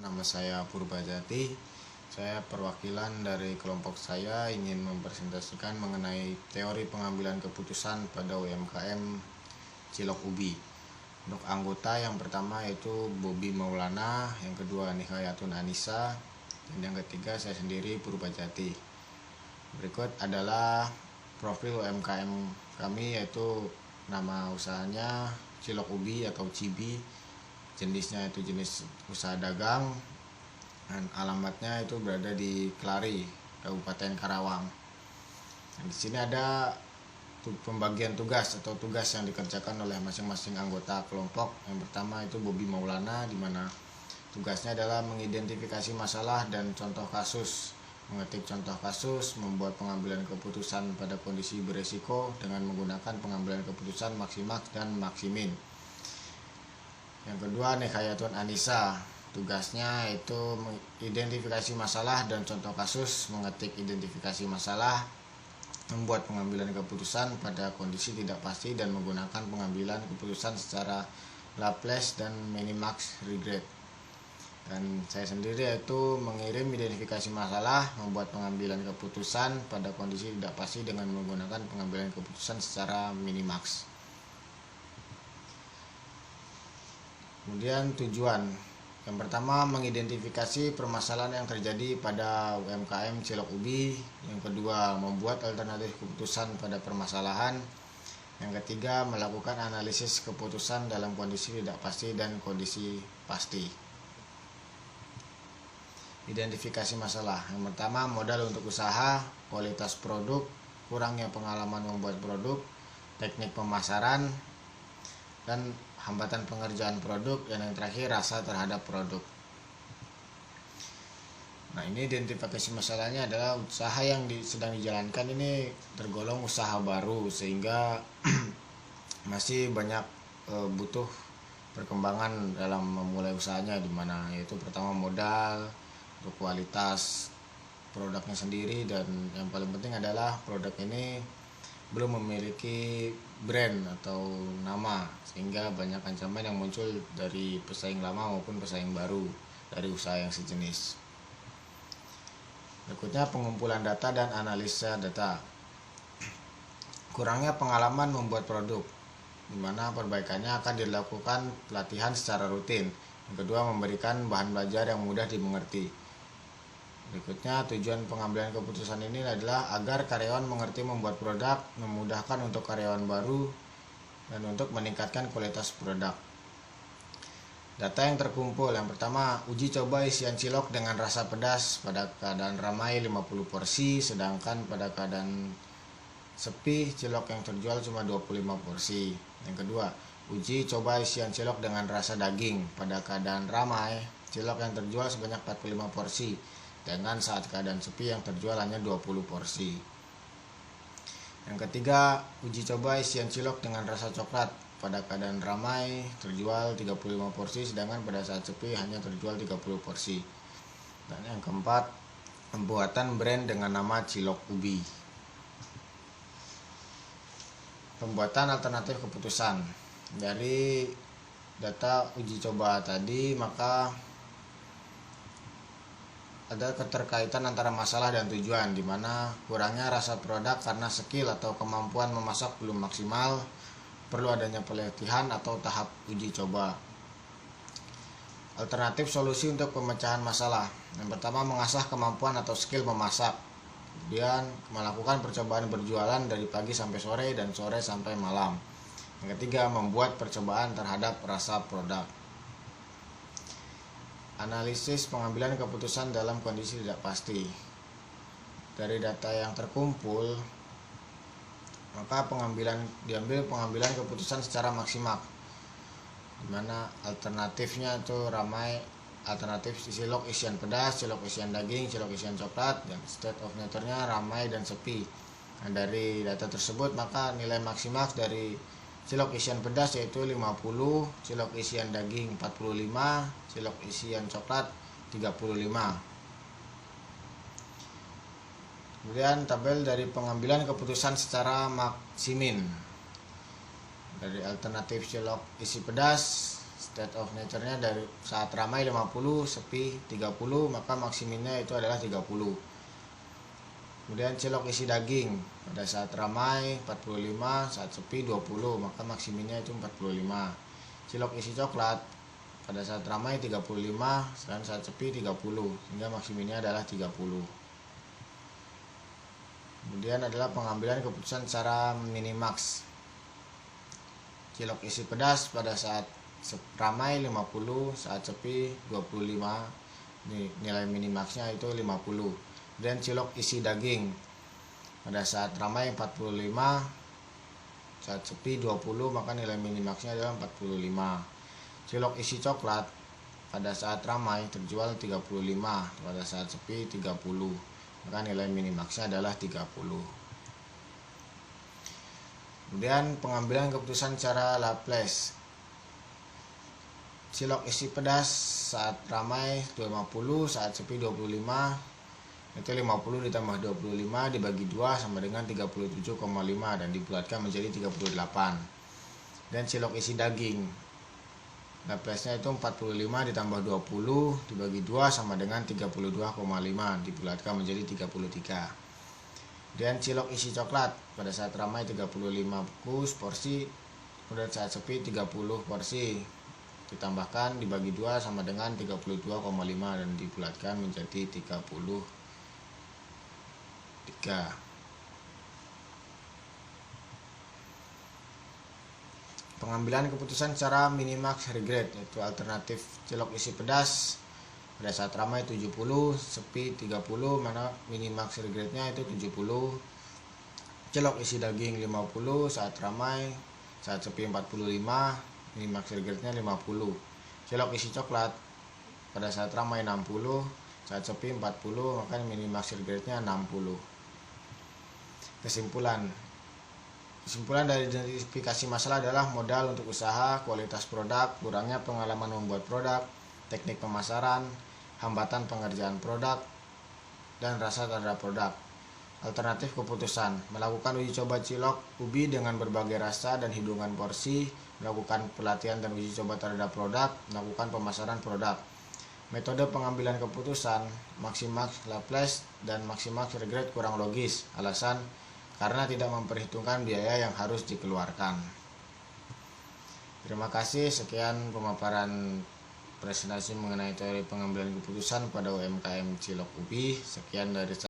nama saya Purbajati. Saya perwakilan dari kelompok saya ingin mempresentasikan mengenai teori pengambilan keputusan pada UMKM Cilok Ubi. Untuk anggota yang pertama yaitu Bobi Maulana, yang kedua Nihayatun Anissa, dan yang ketiga saya sendiri Purbajati. Berikut adalah profil UMKM kami, yaitu nama usahanya Cilok Ubi atau Cibi, jenisnya itu jenis usaha dagang, dan alamatnya itu berada di Kelari, Kabupaten Karawang. Dan di sini ada pembagian tugas atau tugas yang dikerjakan oleh masing-masing anggota kelompok. Yang pertama itu Bobi Maulana, di mana tugasnya adalah mengidentifikasi masalah dan contoh kasus, mengetik contoh kasus, membuat pengambilan keputusan pada kondisi beresiko dengan menggunakan pengambilan keputusan maksimax dan maksimin. Yang kedua Nihayatun Anissa, tugasnya itu mengidentifikasi masalah dan contoh kasus, mengetik identifikasi masalah, membuat pengambilan keputusan pada kondisi tidak pasti dan menggunakan pengambilan keputusan secara Laplace dan minimax regret. Dan saya sendiri yaitu mengirim identifikasi masalah, membuat pengambilan keputusan pada kondisi tidak pasti dengan menggunakan pengambilan keputusan secara minimax. Kemudian tujuan yang pertama mengidentifikasi permasalahan yang terjadi pada UMKM Cilok Ubi. Yang kedua membuat alternatif keputusan pada permasalahan. Yang ketiga melakukan analisis keputusan dalam kondisi tidak pasti dan kondisi pasti. Identifikasi masalah. Yang pertama modal untuk usaha, kualitas produk, kurangnya pengalaman membuat produk, teknik pemasaran, dan hambatan pengerjaan produk, dan yang terakhir rasa terhadap produk. Nah, ini identifikasi masalahnya adalah usaha yang sedang dijalankan ini tergolong usaha baru, sehingga masih banyak butuh perkembangan dalam memulai usahanya, di mana yaitu pertama modal, untuk kualitas produknya sendiri, dan yang paling penting adalah produk ini belum memiliki brand atau nama, sehingga banyak ancaman yang muncul dari pesaing lama maupun pesaing baru dari usaha yang sejenis. Berikutnya pengumpulan data dan analisa data. Kurangnya pengalaman membuat produk, di mana perbaikannya akan dilakukan pelatihan secara rutin. Yang kedua memberikan bahan belajar yang mudah dimengerti. Berikutnya tujuan pengambilan keputusan ini adalah agar karyawan mengerti membuat produk, memudahkan untuk karyawan baru, dan untuk meningkatkan kualitas produk. Data yang terkumpul, yang pertama uji coba isian cilok dengan rasa pedas pada keadaan ramai 50 porsi, sedangkan pada keadaan sepi cilok yang terjual cuma 25 porsi. Yang kedua uji coba isian cilok dengan rasa daging pada keadaan ramai, cilok yang terjual sebanyak 45 porsi, dengan saat keadaan sepi yang terjual hanya 20 porsi. Yang ketiga, uji coba isian cilok dengan rasa coklat pada keadaan ramai terjual 35 porsi, sedangkan pada saat sepi hanya terjual 30 porsi. Dan yang keempat, pembuatan brand dengan nama Cilok Ubi. Pembuatan alternatif keputusan. Dari data uji coba tadi, maka ada keterkaitan antara masalah dan tujuan, di mana kurangnya rasa produk karena skill atau kemampuan memasak belum maksimal, perlu adanya pelatihan atau tahap uji coba. Alternatif solusi untuk pemecahan masalah. Yang pertama mengasah kemampuan atau skill memasak, kemudian melakukan percobaan berjualan dari pagi sampai sore dan sore sampai malam. Yang ketiga membuat percobaan terhadap rasa produk. Analisis pengambilan keputusan dalam kondisi tidak pasti. Dari data yang terkumpul, maka diambil pengambilan keputusan secara maksimal, di mana alternatifnya itu ramai, alternatif cilok isian pedas, cilok isian daging, cilok isian coklat, dan state of nature-nya ramai dan sepi. Nah, dari data tersebut maka nilai maksimal dari cilok isian pedas yaitu 50, cilok isian daging 45, cilok isian coklat 35. Kemudian tabel dari pengambilan keputusan secara maksimin. Dari alternatif cilok isi pedas state of nature-nya dari saat ramai 50, sepi 30, maka maksimumnya itu adalah 30. Kemudian cilok isi daging pada saat ramai 45, saat sepi 20, maka maksimumnya itu 45. Cilok isi coklat pada saat ramai 35, dan saat sepi 30, sehingga maksimumnya adalah 30. Kemudian adalah pengambilan keputusan secara minimax. Cilok isi pedas pada saat ramai 50, saat sepi 25, nilai minimaxnya itu 50. Dan cilok isi daging pada saat ramai 45, saat sepi 20, maka nilai minimaxnya adalah 45. Cilok isi coklat pada saat ramai terjual 35, pada saat sepi 30, maka nilai minimaxnya adalah 30. Kemudian pengambilan keputusan secara Laplace. Cilok isi pedas saat ramai 50, saat sepi 25, itu 50 ditambah 25 dibagi 2 sama dengan 37,5 dan dibulatkan menjadi 38. Dan cilok isi daging, Laplace-nya itu 45 ditambah 20 dibagi 2 sama dengan 32,5 dibulatkan menjadi 33. Dan cilok isi coklat pada saat ramai 35 bungkus porsi, kemudian saat sepi 30 porsi, ditambahkan dibagi 2 sama dengan 32,5 dan dibulatkan menjadi 33. Pengambilan keputusan secara minimax regret, yaitu alternatif cilok isi pedas pada saat ramai 70, sepi 30, mana minimax regretnya itu 70. Cilok isi daging 50 saat ramai, saat sepi 45, minimax regretnya 50. Cilok isi coklat pada saat ramai 60, saat sepi 40, maka minimax regretnya 60. Kesimpulan dari identifikasi masalah adalah modal untuk usaha, kualitas produk, kurangnya pengalaman membuat produk, teknik pemasaran, hambatan pengerjaan produk, dan rasa terhadap produk. Alternatif keputusan: melakukan uji coba cilok ubi dengan berbagai rasa dan hitungan porsi, melakukan pelatihan dan uji coba terhadap produk, melakukan pemasaran produk. Metode pengambilan keputusan maximax Laplace dan maximax regret kurang logis. Alasan: karena tidak memperhitungkan biaya yang harus dikeluarkan. Terima kasih, sekian pemaparan presentasi mengenai teori pengambilan keputusan pada UMKM Cilok Ubi. Sekian dari saya.